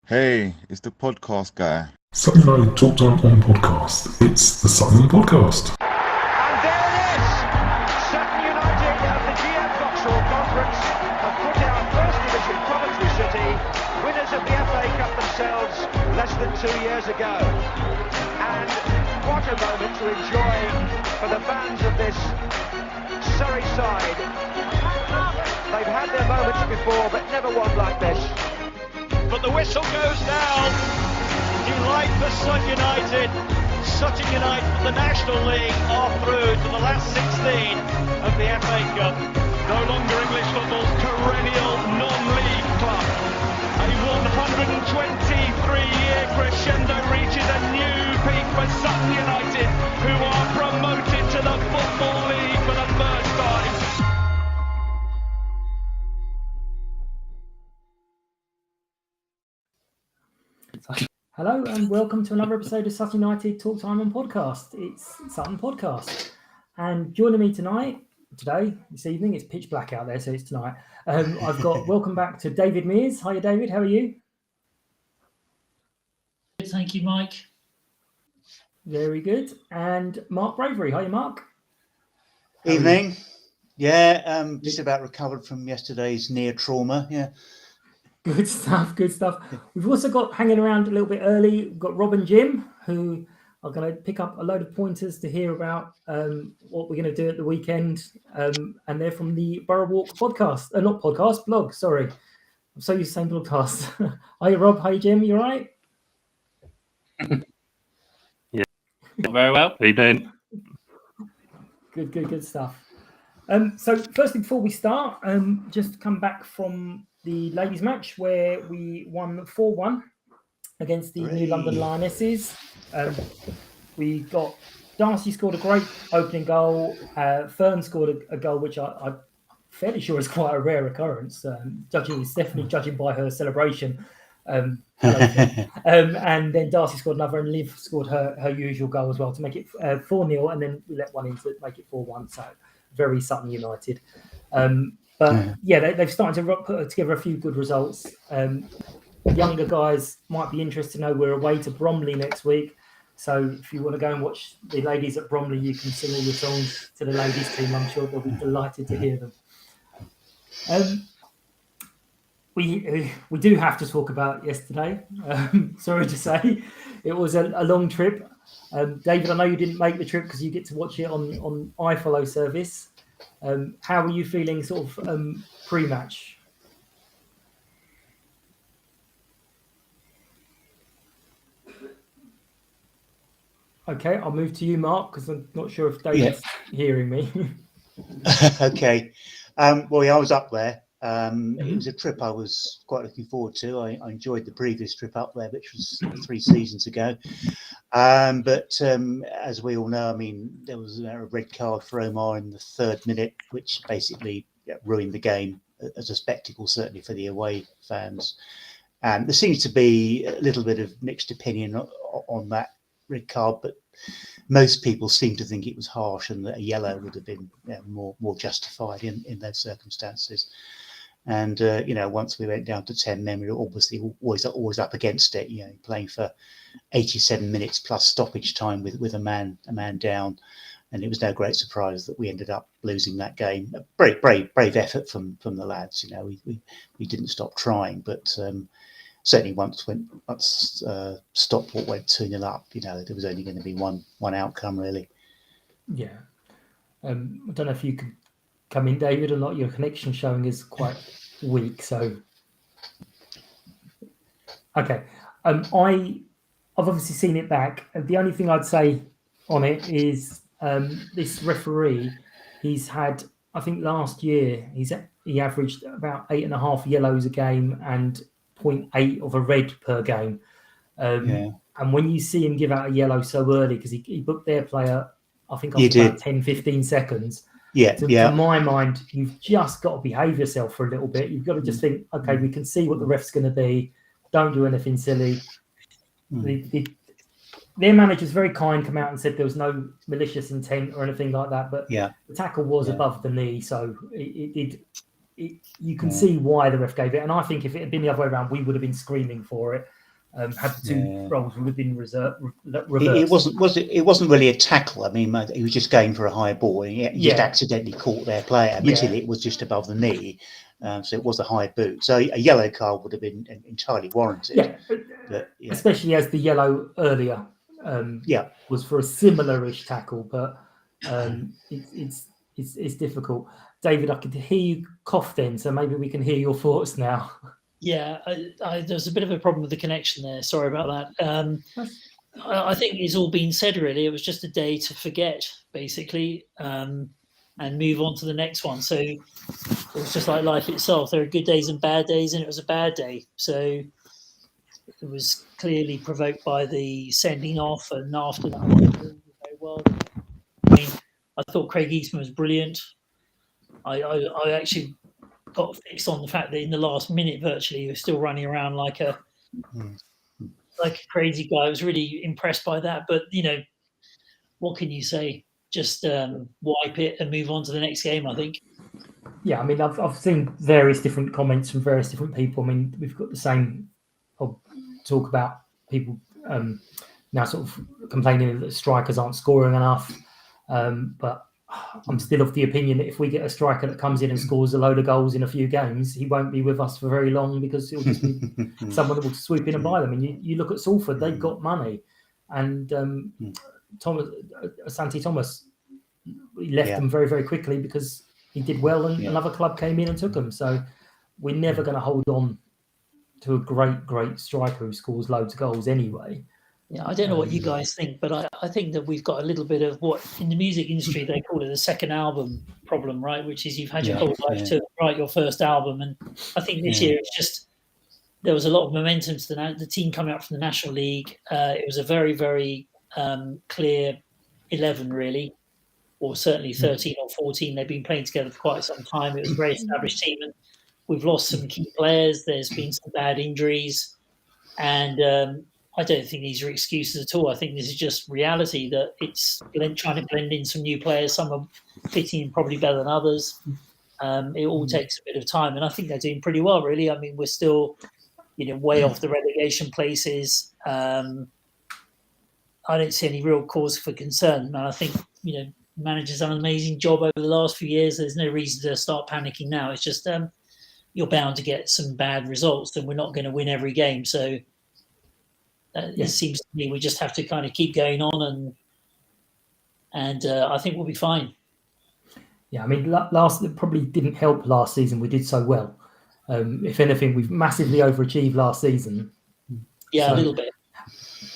Hey, it's the podcast guy. Sutton United Talk Time on podcast. It's the Sutton Podcast. And there it is! Sutton United of the GM Vauxhall Conference have put out First Division Coventry City, winners of the FA Cup themselves less than 2 years ago. And what a moment to enjoy for the fans of this Surrey side. They've had their moments before, but never one like this. But the whistle goes down. Delight for Sutton United. Sutton United, the National League, are through to the last 16 of the FA Cup. No longer English football's perennial non-league club. A 123-year crescendo reaches a new peak for Sutton United, who are promoted to the Football League for the first time. Hello and welcome to another episode of Sutton United Talk Time on Podcast. It's Sutton Podcast. And joining me this evening, it's pitch black out there, so it's tonight. I've got welcome back to David Mears. Hiya, David. How are you? Thank you, Mike. Very good. And Mark Bravery. Hiya, Mark. Evening. Yeah, just about recovered from yesterday's near trauma. Yeah. Good stuff, good stuff. We've also got hanging around a little bit early, we've got Rob and Jim, who are going to pick up a load of pointers to hear about what we're going to do at the weekend. And they're from the Borough Walk podcast, blog, sorry. I'm so used to saying podcast. Hi, Rob. Hi, Jim. You all right? Yeah, very well. How you doing? Good stuff. So firstly, before we start, just come back from the ladies' match where we won 4-1 against the New London Lionesses. We got Darcy scored a great opening goal. Fern scored a goal which I'm fairly sure is quite a rare occurrence. Judging by her celebration. And then Darcy scored another, and Liv scored her usual goal as well to make it 4-0, and then we let one in to make it 4-1. So very Sutton United. They've started to put together a few good results. Younger guys might be interested to know we're away to Bromley next week. So if you want to go and watch the ladies at Bromley, you can sing all your songs to the ladies team. I'm sure they'll be delighted to hear them. We do have to talk about yesterday. Sorry to say, it was a long trip. David, I know you didn't make the trip because you get to watch it on iFollow service. How are you feeling sort of pre-match? Okay, I'll move to you, Mark, because I'm not sure if David's hearing me. Okay. I was up there. It was a trip I was quite looking forward to. I enjoyed the previous trip up there, which was 3 seasons ago. But as we all know, I mean, there was a red card for Omar in the 3rd minute, which basically ruined the game as a spectacle, certainly for the away fans. And there seems to be a little bit of mixed opinion on that red card, but most people seem to think it was harsh and that a yellow would have been more justified in those circumstances. And once we went down to 10 men, we were obviously always up against it. Playing for 87 minutes plus stoppage time with a man down, and it was no great surprise that we ended up losing that game. A brave effort from the lads. We didn't stop trying, but certainly once Stockport went 2-0 up, there was only going to be one outcome really. Yeah, I don't know if you could come in, David, or not. Your connection showing is quite weak, so okay. I've obviously seen it back. The only thing I'd say on it is this referee, he's had, I think last year he averaged about 8.5 yellows a game and 0.8 of a red per game. And when you see him give out a yellow so early, because he booked their player, I think after about 10-15 seconds. To my mind, you've just got to behave yourself for a little bit. You've got to just think, okay, we can see what the ref's going to be. Don't do anything silly. Their manager's very kind, come out and said there was no malicious intent or anything like that. But the tackle was above the knee, so it did you can see why the ref gave it. And I think if it had been the other way around, we would have been screaming for it. Had the two roles would have been reversed. It wasn't really a tackle. I mean, he was just going for a high ball, and he just accidentally caught their player. Admittedly, it was just above the knee, so it was a high boot. So a yellow card would have been entirely warranted. Especially as the yellow earlier was for a similar-ish tackle, but it's difficult. David, I could hear you cough then, so maybe we can hear your thoughts now. Yeah, there's a bit of a problem with the connection there. Sorry about that. I think it's all been said, really. It was just a day to forget, basically, and move on to the next one. So it was just like life itself. There are good days and bad days, and it was a bad day. So it was clearly provoked by the sending off, and after that, very well. I mean, I thought Craig Eastman was brilliant. I actually got fixed on the fact that in the last minute, virtually, he was still running around like a crazy guy. I was really impressed by that. But what can you say? Just wipe it and move on to the next game, I think. Yeah, I mean, I've seen various different comments from various different people. I mean, we've got the same talk about people now sort of complaining that strikers aren't scoring enough. But I'm still of the opinion that if we get a striker that comes in and scores a load of goals in a few games, he won't be with us for very long, because it'll just be someone that will swoop in and buy them. And you look at Salford, they've got money. And Santi Thomas, he left them very, very quickly because he did well, and another club came in and took him. So we're never going to hold on to a great striker who scores loads of goals anyway. Yeah, I don't know what you guys think, but I think that we've got a little bit of what in the music industry they call it a second album problem, right? Which is you've had your whole life to write your first album, and I think this year it's just there was a lot of momentum to the team coming up from the National League. It was a very, very clear 11, really, or certainly 13 or 14. They've been playing together for quite some time. It was a very established team, and we've lost some key players. There's been some bad injuries, and I don't think these are excuses at all. I think this is just reality, that it's trying to blend in some new players. Some are fitting in probably better than others. It all takes a bit of time, and I think they're doing pretty well, really. I mean, we're still, way off the relegation places. I don't see any real cause for concern. And I think, managers done an amazing job over the last few years. There's no reason to start panicking now. It's just you're bound to get some bad results, and we're not going to win every game. So it seems to me we just have to kind of keep going on, and I think we'll be fine. Yeah, I mean, it probably didn't help last season. We did so well. If anything, we've massively overachieved last season. Yeah, a little bit.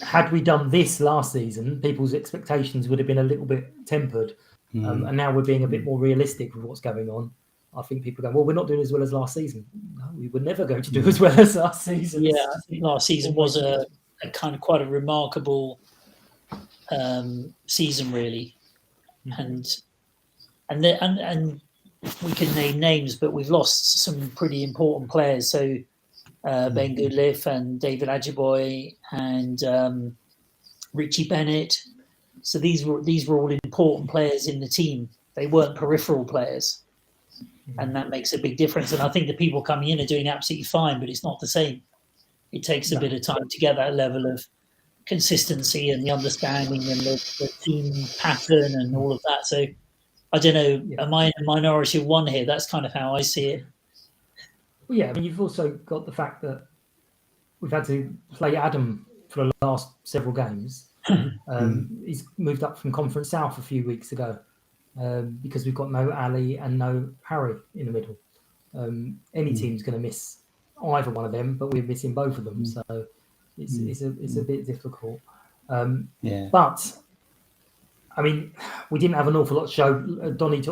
Had we done this last season, people's expectations would have been a little bit tempered. And now we're being a bit more realistic with what's going on. I think people go, well, we're not doing as well as last season. No, we were never going to do as well as last season. Yeah, I think last season was a kind of quite a remarkable season, really, and we can name names, but we've lost some pretty important players. So Ben Goodliffe and David Ajiboye and Richie Bennett. So these were all important players in the team. They weren't peripheral players, and that makes a big difference. And I think the people coming in are doing absolutely fine, but it's not the same. It takes a bit of time to get that level of consistency and the understanding and the team pattern and all of that. So I don't know, am I in a minority of one here? That's kind of how I see it. Well, yeah, I mean, you've also got the fact that we've had to play Adam for the last several games. He's moved up from Conference South a few weeks ago because we've got no Ali and no Harry in the middle. Any team's going to miss either one of them, but we're missing both of them, so it's a bit difficult. But I mean, we didn't have an awful lot to show. Donny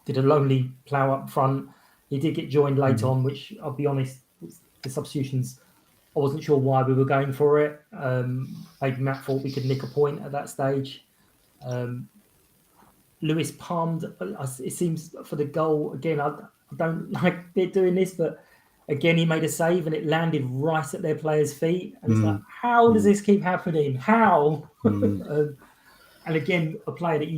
did a lonely plough up front. He did get joined late on, which I'll be honest, the substitutions, I wasn't sure why we were going for it. Maybe Matt thought we could nick a point at that stage. Lewis palmed, it seems, for the goal. Again, I don't like doing this, but again, he made a save and it landed right at their players' feet. And it's like, how does this keep happening? How? And again, a player that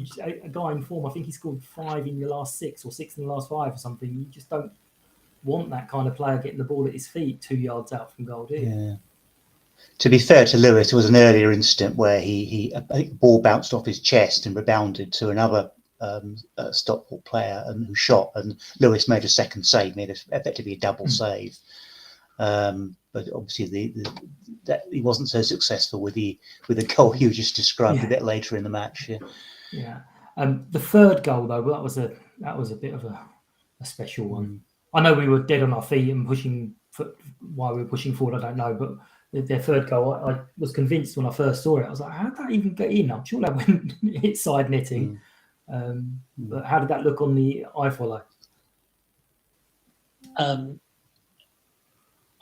a guy in form, I think he scored 5 in the last 6 or 6 in the last 5 or something. You just don't want that kind of player getting the ball at his feet 2 yards out from goal, do you? Yeah. To be fair to Lewis, there was an earlier incident where I think the ball bounced off his chest and rebounded to another Stockport player who shot, and Lewis made a second save, made effectively a double save. But obviously, that he wasn't so successful with the goal you just described a bit later in the match. Yeah. The third goal though, that was a bit of a special one. I know we were dead on our feet and pushing. Why we were pushing forward, I don't know. But their third goal, I was convinced when I first saw it. I was like, how did that even get in? I'm sure that went hit side netting. But how did that look on the iFollow? I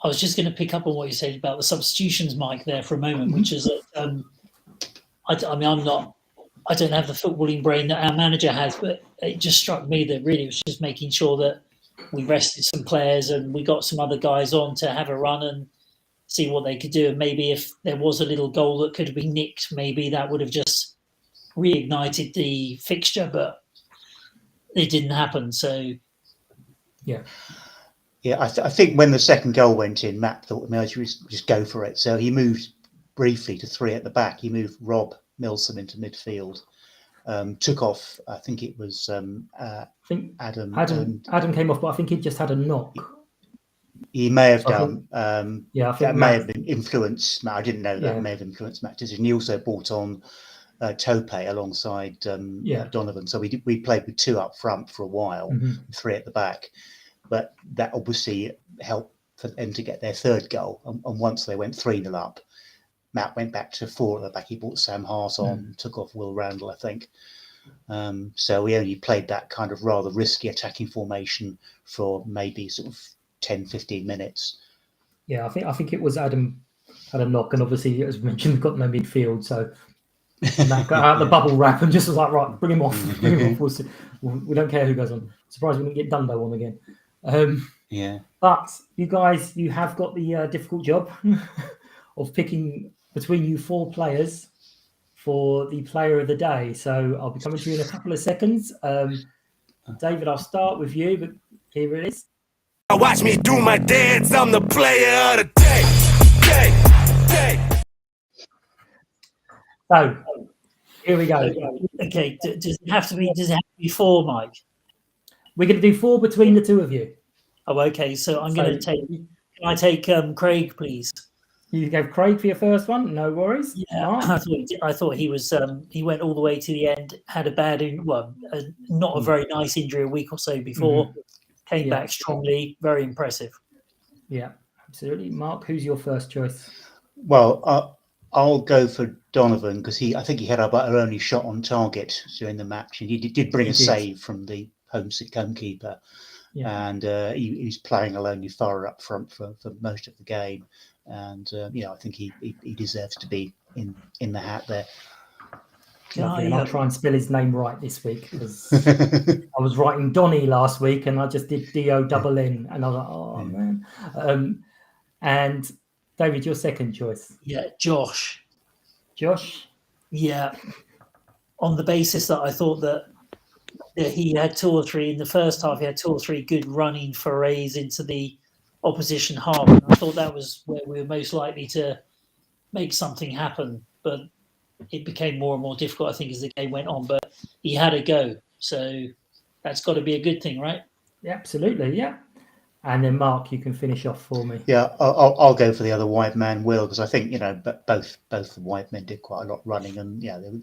was just going to pick up on what you said about the substitutions, Mike, there for a moment, which is that I don't have the footballing brain that our manager has, but it just struck me that really it was just making sure that we rested some players and we got some other guys on to have a run and see what they could do. And maybe if there was a little goal that could have been nicked, maybe that would have just reignited the fixture, but it didn't happen. So, yeah, I think when the second goal went in, Matt thought the manager would just go for it. So he moved briefly to 3 at the back. He moved Rob Milsom into midfield. Took off, I think it was Adam. Adam came off, but I think he just had a knock. He may have done. I think that may have been influenced. I didn't know that may have influenced Matt's decision. He also brought on Tope alongside Donovan. So we played with 2 up front for a while, 3 at the back. But that obviously helped for them to get their third goal. And once they went 3-0 up, Matt went back to 4 at the back. He brought Sam Hart on, took off Will Randall, I think. So we only played that kind of rather risky attacking formation for maybe sort of 10, 15 minutes. Yeah, I think it was Adam had a knock, and obviously, as mentioned, we've got no midfield, so Matt got out the bubble wrap and just was like, right, bring him off. We don't care who goes on. Surprised we didn't get Dundo on again. But you guys, you have got the difficult job of picking between you 4 players for the player of the day. So I'll be coming to you in a couple of seconds. David, I'll start with you, but here it is. Watch me do my dance. I'm the player of the day. So here we go. Okay, does it have to be 4, Mike? We're going to do 4 between the 2 of you. Oh, okay. So I'm going to take. Can I take Craig, please? You gave Craig for your first one. No worries. Yeah, I thought he was. He went all the way to the end. Had a not a very nice injury a week or so before. Came back strongly. Very impressive. Yeah, absolutely. Mark, who's your first choice? Well, I'll go for Donovan because I think he had about our only shot on target during the match, and he did bring a save from the homekeeper. Yeah. And he was playing alone far up front for most of the game, and I think he deserves to be in the hat there. I'll try and spell his name right this week because I was writing Donny last week and I just did D-O-double-N and I was like, oh man. And David, your second choice. Yeah, Josh. Josh? Yeah. On the basis that I thought that he had 2 or 3 in the first half, he had 2 or 3 good running forays into the opposition half. And I thought that was where we were most likely to make something happen. But it became more and more difficult, I think, as the game went on. But he had a go. So that's got to be a good thing, right? Yeah, absolutely, yeah. And then, Mark, you can finish off for me. Yeah, I'll go for the other white man, Will, because I think, both the white men did quite a lot running and, they were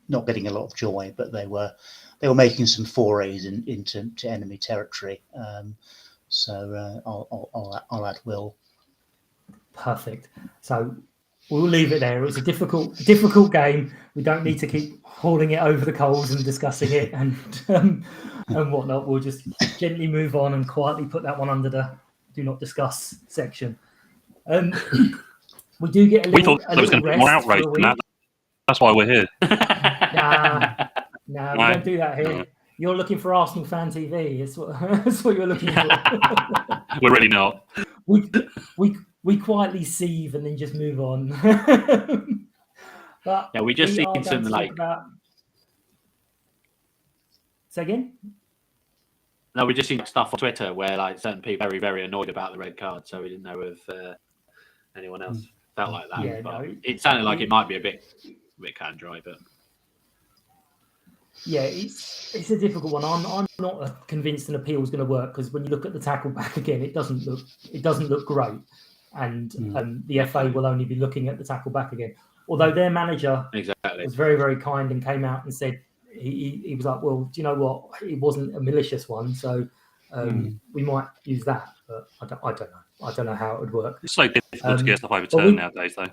not getting a lot of joy, but they were making some forays into enemy territory. So I'll add Will. Perfect. So we'll leave it there. It was a difficult game. We don't need to keep hauling it over the coals and discussing it and whatnot. We'll just gently move on and quietly put that one under the do not discuss section. We do get a little. We thought there was going to be more outrage than that. That's why we're here. Nah, we don't do that here. No. You're looking for Arsenal Fan TV. That's what you're looking for. We're really not. We quietly sieve and then just move on. But yeah, we just see some like. Say again. No, we just seen stuff on Twitter where like certain people are very, very annoyed about the red card, so we didn't know if anyone else felt like that. Yeah, but no, it sounded like it might be a bit cut and dry, but yeah, it's a difficult one. I'm not convinced an appeal is going to work because when you look at the tackle back again, it doesn't look great, and the FA will only be looking at the tackle back again. Although their manager was very, very kind and came out and said he was like, well, do you know what? It wasn't a malicious one, so we might use that. But I don't know. I don't know how it would work. It's so difficult to get stuff overturned nowadays, though.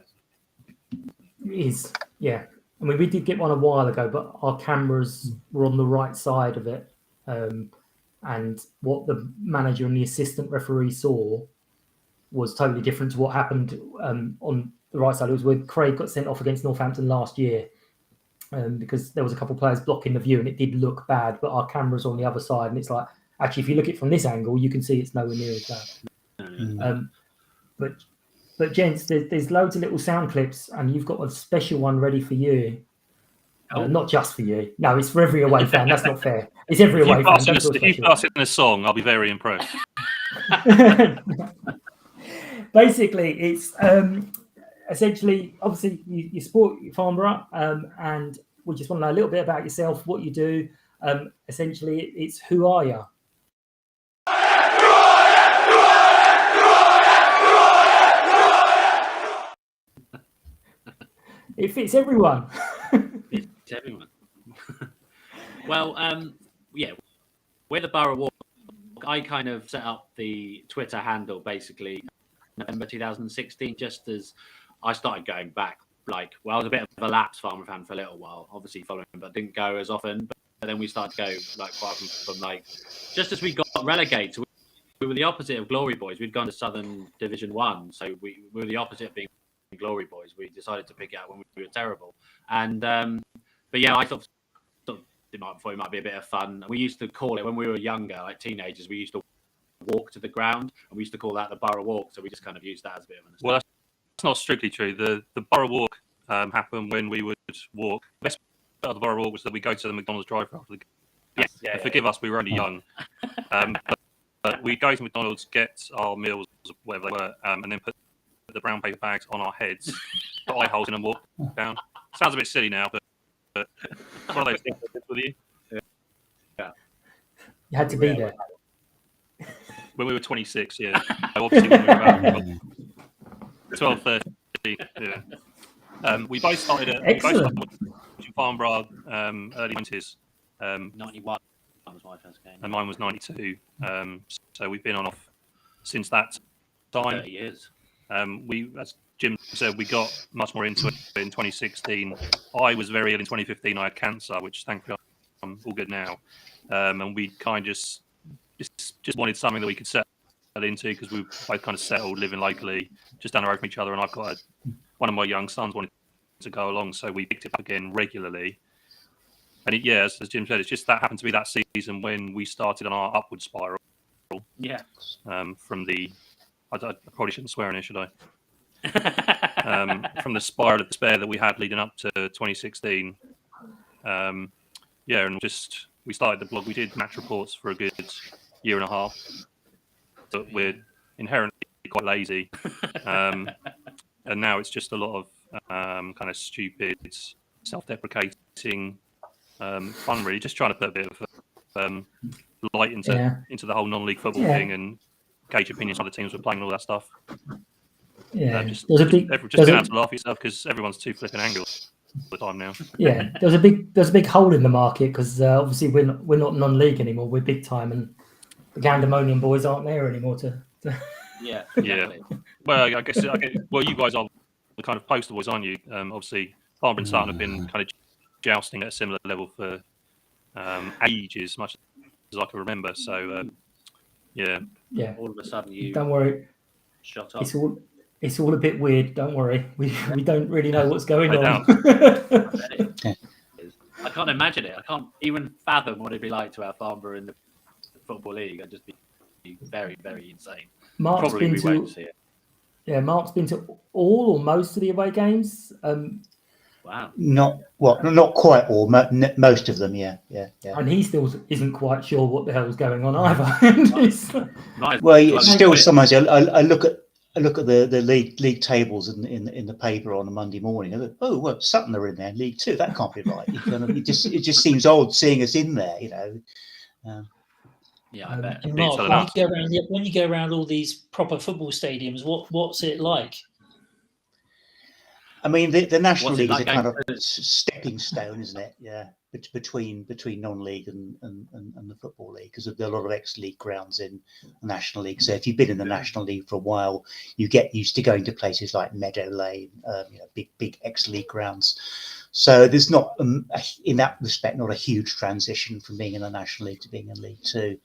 It is, yeah. I mean, we did get one a while ago, but our cameras were on the right side of it. And what the manager and the assistant referee saw was totally different to what happened on the right side. It was when Craig got sent off against Northampton last year because there was a couple of players blocking the view and it did look bad, but our camera's on the other side. And it's like, actually, if you look at it from this angle, you can see it's nowhere near as bad. But gents, there's loads of little sound clips, and you've got a special one ready for you. Not just for you. No, it's for every away fan. That's not fair. It's every away fan. If you pass it in a song, I'll be very impressed. Basically, it's essentially, obviously, you support Farnborough, and we just want to know a little bit about yourself, what you do. Essentially, it's who are you? It fits everyone. It's everyone. Well, yeah, we're the Borough Walk. I kind of set up the Twitter handle basically November 2016, just as I started going back. Like, well, I was a bit of a lapsed Farmer fan for a little while, obviously following, but didn't go as often. But then we started to go like quite from like just as we got relegated. We were the opposite of Glory Boys. We'd gone to Southern Division 1, so we were the opposite of being Glory Boys. We decided to pick it up when we were terrible. And but yeah, I thought it might be a bit of fun. We used to call it when we were younger, like teenagers. We used to walk to the ground, and we used to call that the Borough Walk. So we just kind of used that as a bit of an. Well, that's not strictly true. The Borough Walk happened when we would walk. The best part of the Borough Walk was that we go to the McDonald's drive-thru after the game. Yeah. Forgive us, we were only young. But we go to McDonald's, get our meals, whatever they were, and then put the brown paper bags on our heads, put eye holes in and walk down. Sounds a bit silly now, but one of those things I did with you. Yeah. You had to be there. When we were 26, yeah. Obviously, when we were about 12, 13, yeah. We both started watching Farnborough early 90s. 91 was my first game. And mine was 92. So we've been on off since that time. 30 years. We, as Jim said, we got much more into it in 2016. I was very ill in 2015. I had cancer, which thankfully I'm all good now. And we kind of just wanted something that we could settle into because we both kind of settled living locally, just down the road from each other. And I've got one of my young sons wanted to go along, so we picked it up again regularly. And as Jim said, it's just that happened to be that season when we started on our upward spiral. Yeah. From the, I probably shouldn't swear in here, should I? From the spiral of despair that we had leading up to 2016. And just we started the blog. We did match reports for a good year and a half. But we're inherently quite lazy, and now it's just a lot of kind of stupid, self-deprecating fun. Really, just trying to put a bit of light into the whole non-league football thing and gauge opinions on the teams we're playing and all that stuff. Yeah, just being able to laugh at yourself because everyone's too flipping angry all the time now. Yeah, there's a big hole in the market because obviously we're not non-league anymore. We're big time, and the Gandemonian boys aren't there anymore to. Yeah. Well, I guess. Well, you guys are the kind of poster boys, aren't you? Obviously, Farnborough and Sutton have been kind of jousting at a similar level for ages, much as I can remember. So, yeah. All of a sudden, you don't worry. Shut up. It's all a bit weird. Don't worry. We don't really know what's going on. I can't imagine it. I can't even fathom what it'd be like to have Farnborough in the Football League. I'd just be very, very insane. Mark's been to all or most of the away games. Wow. Not quite all. Most of them, yeah. And he still isn't quite sure what the hell's going on either. Well, still sometimes I look at the league tables in the paper on a Monday morning. I go, oh well, Sutton are in there, League Two. That can't be right. It just seems odd seeing us in there, you know. Yeah, I bet. And Mark, when you go around all these proper football stadiums, what's it like? I mean, the National League is a kind of stepping stone, isn't it? Yeah, between non-league and the Football League, because there are a lot of ex-league grounds in the National League. So if you've been in the National League for a while, you get used to going to places like Meadow Lane, big ex-league grounds. So there's not, in that respect, not a huge transition from being in the National League to being in League Two.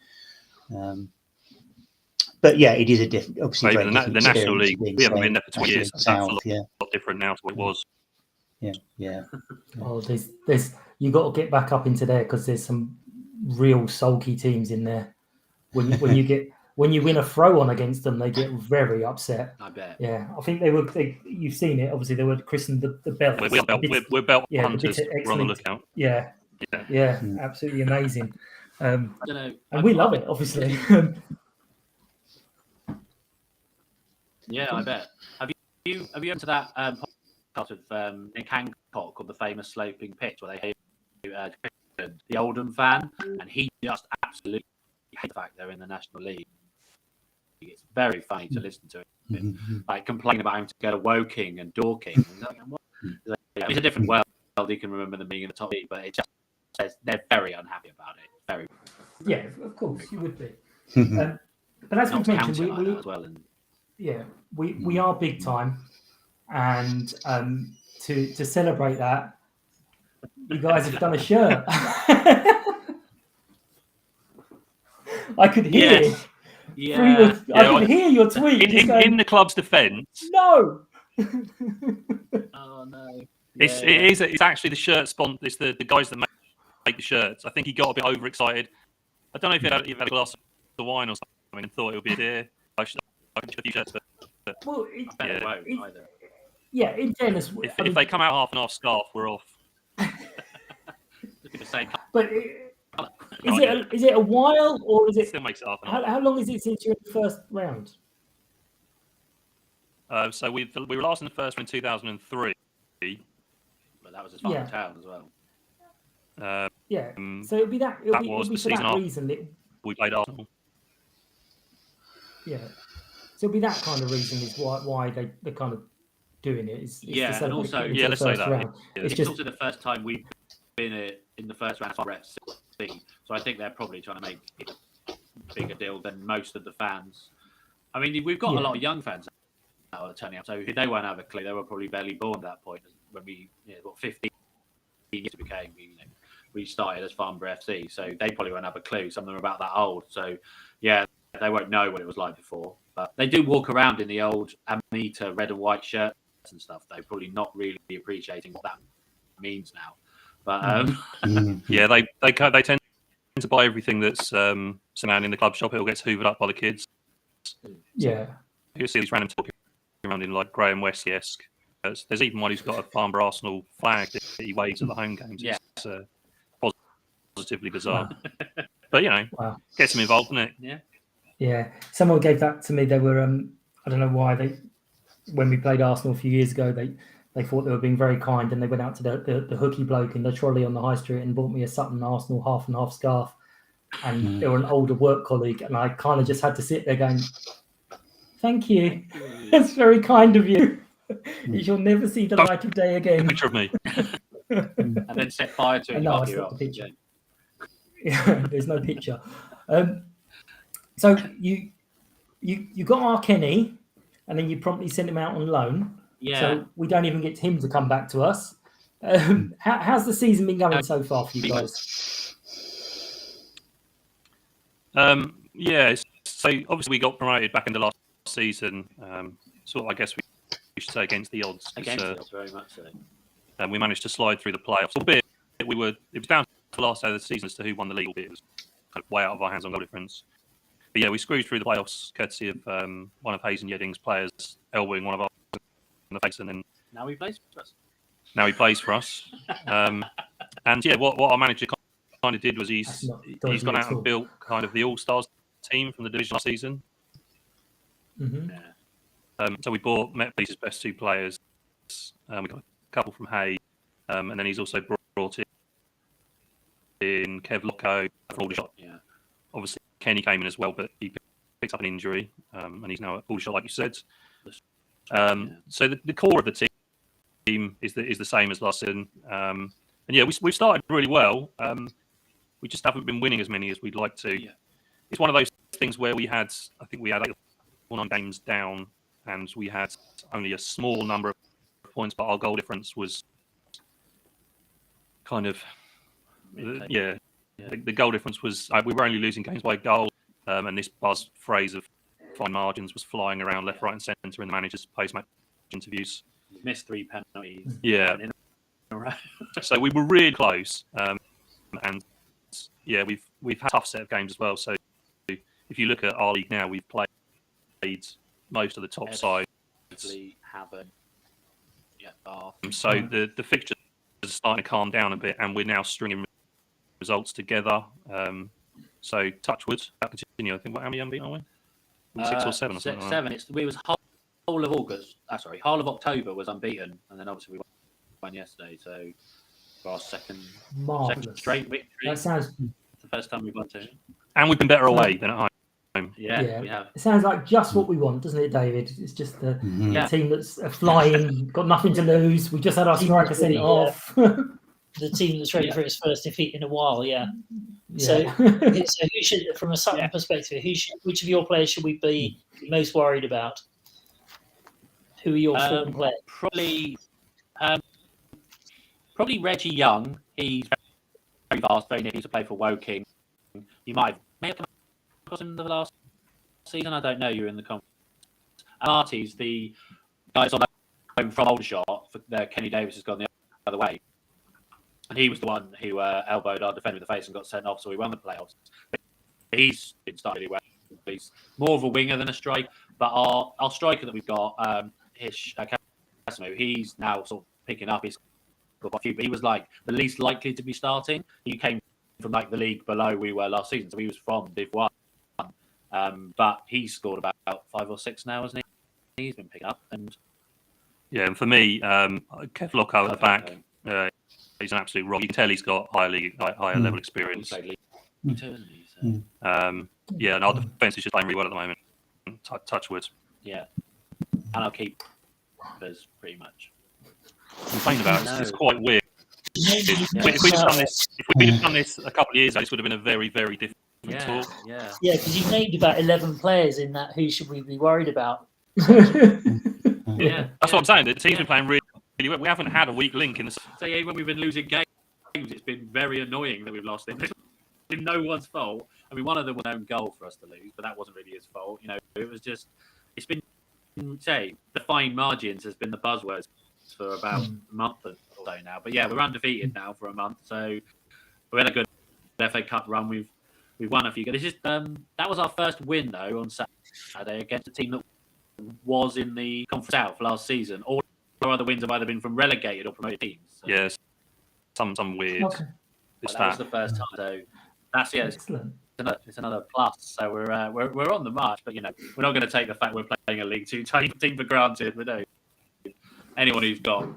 But yeah, it is a different, obviously very different the National League. We haven't been there for 20 years. South, that's a lot different now to what it was. Yeah. Oh, there's you got to get back up into there because there's some real sulky teams in there. When you win a throw on against them, they get very upset. I bet. Yeah, I think you've seen it. Obviously, they were christened the belt. We're belt hunters. We're on the lookout. Yeah, absolutely amazing. I don't know, and we love it, obviously. Yeah, I bet. Have you been to that podcast with Nick Hancock called The Famous Sloping Pitch, where they hear the Oldham fan, and he just absolutely hates the fact they're in the National League. It's very funny to listen to him, like complaining about having to go to Woking and Dorking. It's a different world. You can remember them being in the top league, but it just says they're very unhappy about it. Very. Yeah, of course you would be. But as we've mentioned, we as well. Yeah, we are big time, and to celebrate that, you guys have done a shirt. I could hear. Yes. I could hear your tweet. In the club's defence. No. Oh no. It's actually the shirt sponsor. It's the guys that make the shirts. I think he got a bit overexcited. I don't know if he had a glass of wine or something and thought it would be a deer. I should a few shirts, but well, yeah, in fairness, if they come out half and half scarf, we're off. But is it a while or is it? Still makes it half. How long is it since you're in the first round? So we were last in the first round in 2003. But that was his final town as well. So it'll be that. It'll be for that reason that we played Arsenal. Yeah. So it'll be that kind of reason is why they're kind of doing it. And also let's say that. It's just also the first time we've been in the first round for FC. So I think they're probably trying to make it a bigger deal than most of the fans. I mean, we've got a lot of young fans now that are turning up, so they won't have a clue. They were probably barely born at that point when we, 15 years became. We started as Farnborough FC, so they probably won't have a clue. Some of them are about that old, so yeah, they won't know what it was like before. But they do walk around in the old Amanita red and white shirts and stuff. They're probably not really appreciating what that means now. But they tend to buy everything that's surrounding the club shop. It all gets hoovered up by the kids. Yeah, you see these random talking around in like Graham Westy-esque. There's even one who's got a Farnborough Arsenal flag that he waves at the home games. Yeah. It's positively bizarre. But gets them involved, doesn't it? Yeah. Someone gave that to me. They were I don't know why when we played Arsenal a few years ago, they thought they were being very kind and they went out to the hooky bloke in the trolley on the high street and bought me a Sutton Arsenal half and half scarf. And they were an older work colleague, and I kind of just had to sit there going, "Thank you, that's very kind of you. You shall never see the light of day again." Picture of me, and then set fire to it. No, it's not the picture. Yeah, there's no picture. So you got our Kenny, and then you promptly sent him out on loan. Yeah. So we don't even get him to come back to us. How's the season been going so far for you guys? So obviously we got promoted back in the last season. I guess we should say against the odds. Against the odds, very much so. And we managed to slide through the playoffs. Albeit it was down to the last day of the season as to who won the league. It was kind of way out of our hands on goal difference. But yeah, we screwed through the playoffs courtesy of one of Hayes and Yedding's players elbowing one of our in the face, and then now we play us. Now he plays for us. And yeah, what our manager kind of did was he's gone out and built kind of the All-Stars team from the division last season. Mm-hmm. So we bought Met Police's best 2 players. We got a couple from Hay, and then he's also brought in Kev Locko from Aldershot. Yeah. Obviously, Kenny came in as well, but he picked up an injury, and he's now at Aldershot, like you said. So the core of the team is the same as last season. And yeah, we've started really well. We just haven't been winning as many as we'd like to. Yeah. It's one of those things where I think we had 8 or 9 games down, and we had only a small number of points, but our goal difference was kind of the goal difference was we were only losing games by a goal, and this buzz phrase of fine margins was flying around left, right, and centre in the manager's post-match interviews. Missed 3 penalties. Yeah. So we were really close, and yeah, we've had a tough set of games as well. So if you look at our league now, we've played most of the top sides. Haven't. Yeah. So the fixtures are starting to calm down a bit, and we're now stringing results together. So touch wood, that continue. I think how many unbeaten are we? 6 or 7 or something. 7. We was whole of August. Whole of October was unbeaten, and then obviously we won yesterday. So for our second straight victory. That sounds. The first time we've won 2. And we've been better away than at home. Yeah, we have. It sounds like just what we want, doesn't it, David? It's just the team that's flying, got nothing to lose. We just had our striker sent off. The team that's ready for its first defeat in a while, So who should, from a Sutton perspective, which of your players should we be most worried about? Who are your form players? Probably Reggie Young. He's very fast, very near to play for Woking. You may have come across him the last season. I don't know. You're in the conference. Marty's the guys on loan from Aldershot. Kenny Davis has gone the other way, and he was the one who elbowed our defender in the face and got sent off. So we won the playoffs. He's been starting really well. He's more of a winger than a striker. But our striker that we've got, Casimiro, he's now sort of picking up. He's got a few, but he was like the least likely to be starting. He came from like the league below we were last season, so he was from Div 1. But he's scored about 5 or 6 now, hasn't he? He's been picking up. And for me, Kev Locko at the back, he's an absolute rock. You can tell he's got higher level experience. He played league too, hasn't he? So. And our defence is just playing really well at the moment. Touch wood. Yeah, and I'll keep us pretty much. Complain about it. It's quite weird. If we'd have done this a couple of years ago, this would have been a very, very different talk. Yeah, because you named about 11 players in that. Who should we be worried about? That's what I'm saying. The team's been playing really well. We haven't had a weak link in the. So when we've been losing games, it's been very annoying that we've lost it. It's been no one's fault. I mean, one of them was an own goal for us to lose, but that wasn't really his fault. It was just. It's been the fine margins has been the buzzwords for about a month or so now. But yeah, we're undefeated now for a month, so we had a good FA Cup run. We've won a few. This is that was our first win though on Saturday against a team that was in the Conference South last season. All our other wins have either been from relegated or promoted teams. So. Yes, some weird. Okay. That was the first time. So that's excellent. It's another plus. So we're on the march, but we're not going to take the fact we're playing a League 2 team for granted. We don't. Anyone who's got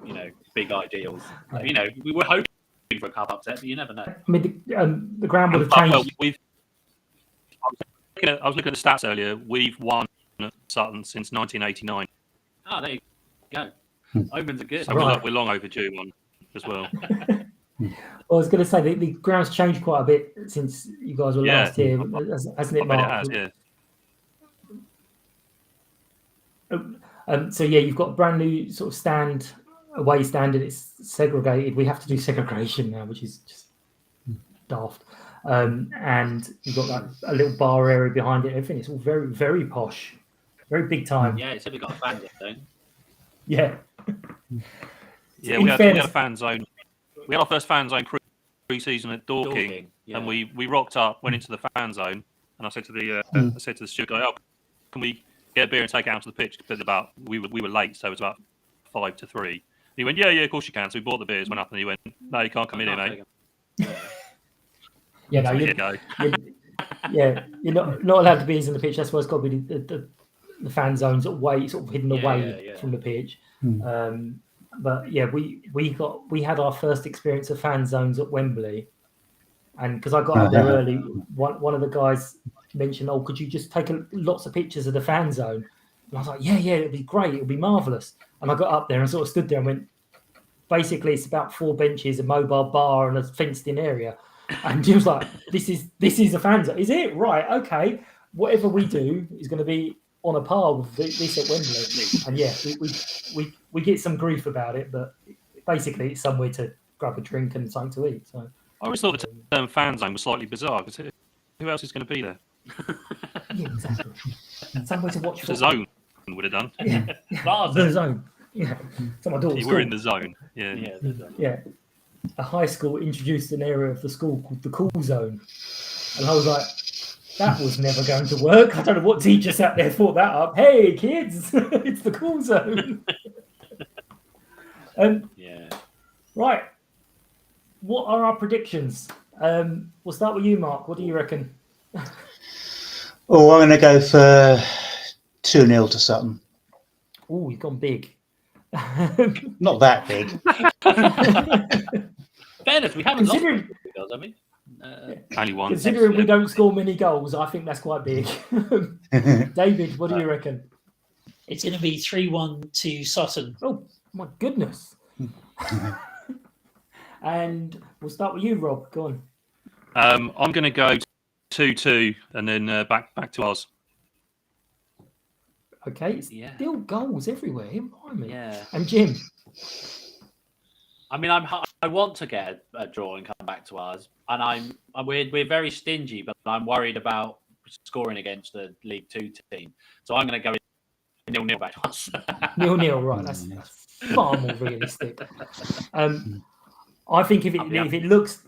big ideals, we were hoping for a cup upset, but you never know. I mean, the ground would have changed. I was looking at the stats earlier. We've won at Sutton since 1989. Oh, there you go. Omens are good. So we're long overdue one as well. I was going to say the ground's changed quite a bit since you guys were last here, hasn't it, Mark? It has, So you've got a brand new sort of away stand, and it's segregated. We have to do segregation now, which is just daft. And you've got a little bar area behind it. Everything it's all very, very posh, very big time. Yeah, it's only got a fan zone. Yeah. Yeah, we had a fan zone. We had our first fan zone pre-season at Dorking, and we rocked up, went into the fan zone, and I said to the steward guy, "Oh, can we get a beer and take it out to the pitch?" Because we were late, so it was about 5 to 3, He went, yeah, of course you can. So we bought the beers, went up, and he went, no, you can't come in here, mate. Yeah, no, So we you're, did go. you're not allowed to be in the pitch. That's why it's got to be the fan zones away, sort of hidden away from the pitch. But yeah, we had our first experience of fan zones at Wembley, and because I got up there early, one of the guys mentioned, "Oh, could you just take lots of pictures of the fan zone?" And I was like, "Yeah, it'd be great, it'd be marvelous." And I got up there and sort of stood there and went, "Basically, it's about 4 benches, a mobile bar, and a fenced-in area." And he was like, "This is a fan zone, is it? Right, okay. Whatever we do is going to be on a par with this at Wembley." And yeah, we get some grief about it, but basically it's somewhere to grab a drink and something to eat. So I always thought the term fan zone was slightly bizarre because who else is going to be there? Yeah, exactly. Somewhere to watch. The zone would have done. Yeah, the zone. Yeah, so my daughter's you were in the zone. Yeah. Yeah. A high school introduced an area of the school called the cool zone, and I was like, that was never going to work. I don't know what teacher sat there thought that up. Hey kids, it's the cool zone. Right. What are our predictions? We'll start with you, Mark. What do you reckon? Oh, I'm going to go for 2-0 to Sutton. Oh, you've gone big. Not that big. Fairness, we haven't lost goals, have we? Only one. Considering we don't score many goals, I think that's quite big. David, what do you reckon? It's going to be 3-1 to Sutton. Oh, my goodness. And we'll start with you, Rob. Go on. I'm going to go 2-2 and then back to ours. Okay, it's still goals everywhere. Yeah. And Jim? I mean, I want to get a draw and come back to ours, and we're very stingy, but I'm worried about scoring against the League Two team, so I'm going to go 0-0 back to us. 0-0, right? That's far more realistic. I think if it looks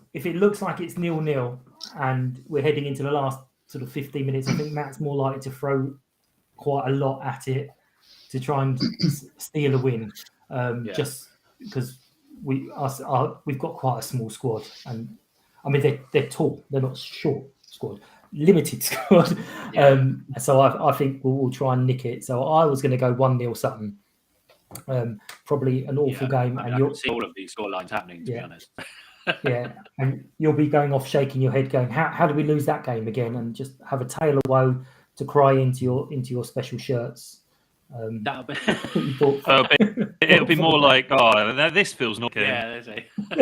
like it's 0-0 and we're heading into the last sort of 15 minutes, I think Matt's more likely to throw quite a lot at it to try and steal a win, just because we've got quite a small squad, and I mean they're tall, they're not short squad, limited squad. So I think we'll try and nick it. So I was going to go 1-0 Sutton. Probably an awful game, I can see all of these scorelines happening, to be honest. Yeah, and you'll be going off shaking your head, going, "How did we lose that game again?" And just have a tale of woe to cry into your special shirts. It'll It'll be more like, "Oh, this feels not good." Yeah, but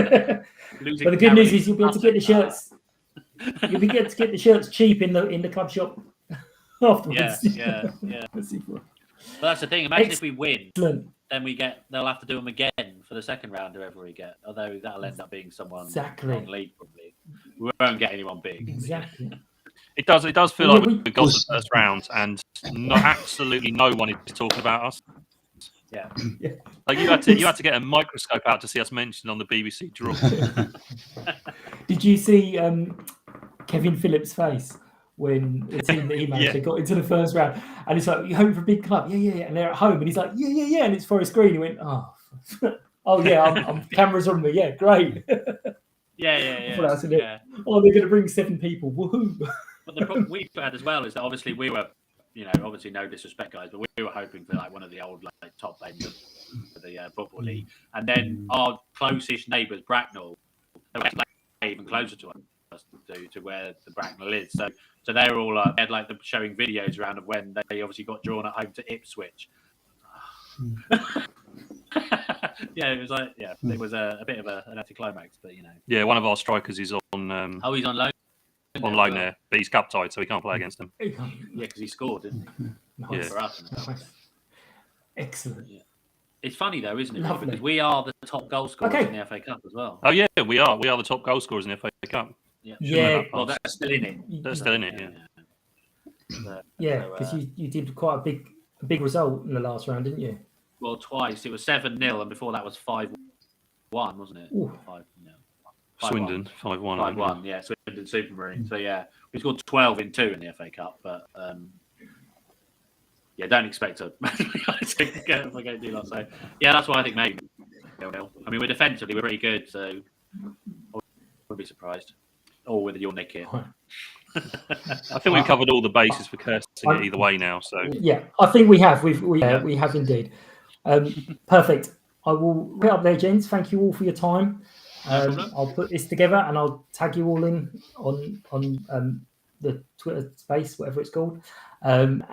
the good news is you'll be able to get the shirts. You'll be able to get the shirts cheap in the club shop afterwards. Yeah. But that's the thing. Imagine if we win, then they'll have to do them again for the second round, whoever we get. Although that'll end up being someone non-league probably. We won't get anyone big. Exactly. It does feel like we got the first round and absolutely no one is talking about us. Yeah. Like you had to get a microscope out to see us mentioned on the BBC draw. Did you see Kevin Phillips' face when the team that he managed got into the first round? And it's like, "You hoping for a big club?" Yeah. And they're at home, and he's like, yeah. And it's for a screen. He went, "Oh, I'm cameras on me. Yeah, great." Yeah. Oh, they're going to bring 7 people. Woohoo! But the problem we've had as well is that obviously we were, obviously no disrespect, guys, but we were hoping for like one of the old top ends of the Football League, and then our closest neighbours, Bracknell, they were even closer to us to where the Bracknell is. So they were all they had showing videos around of when they obviously got drawn at home to Ipswich. It was it was a bit of an anticlimax, but Yeah, one of our strikers is on. He's on loan. On loan there, but he's cup tied, so he can't play against them. Yeah, because he scored, didn't he? Nice. For us. Nice. Excellent. Yeah. It's funny though, isn't it? Lovely. Because we are the top goal scorers in the FA Cup as well. Oh yeah, we are. We are the top goal scorers in the FA Cup. Yeah. Well, that's still in it. That's still in it. Yeah, because you did quite a big result in the last round, didn't you? Well, twice. It was 7-0, and before that was 5-1, wasn't it? 5-0. Swindon 5-1. 5-1, yeah. Swindon Supermarine. So yeah, we scored 12 in 2 in the FA Cup, but don't expect to get a deal. So yeah, that's why I think maybe 0-0. I mean, we're defensively, we're pretty good, so I wouldn't be surprised. Or whether you'll nick here. I think we've covered all the bases for cursing it either way now. So yeah, I think we have. We have indeed. Perfect. I will put up there, gents. Thank you all for your time. I'll put this together and I'll tag you all in on the Twitter space, whatever it's called. And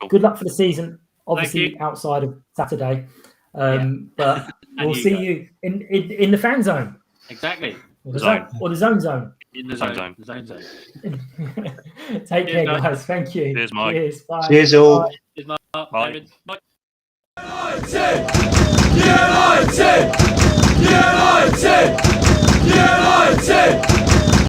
good luck for the season. Obviously outside of Saturday, but we'll see you in the fan zone. Exactly. Or the zone. In the zone. The zone. Take care, guys. Thank you. Cheers, Mike. Cheers. Bye. Cheers all. Bye. Cheers, Mark. Bye. Bye. United!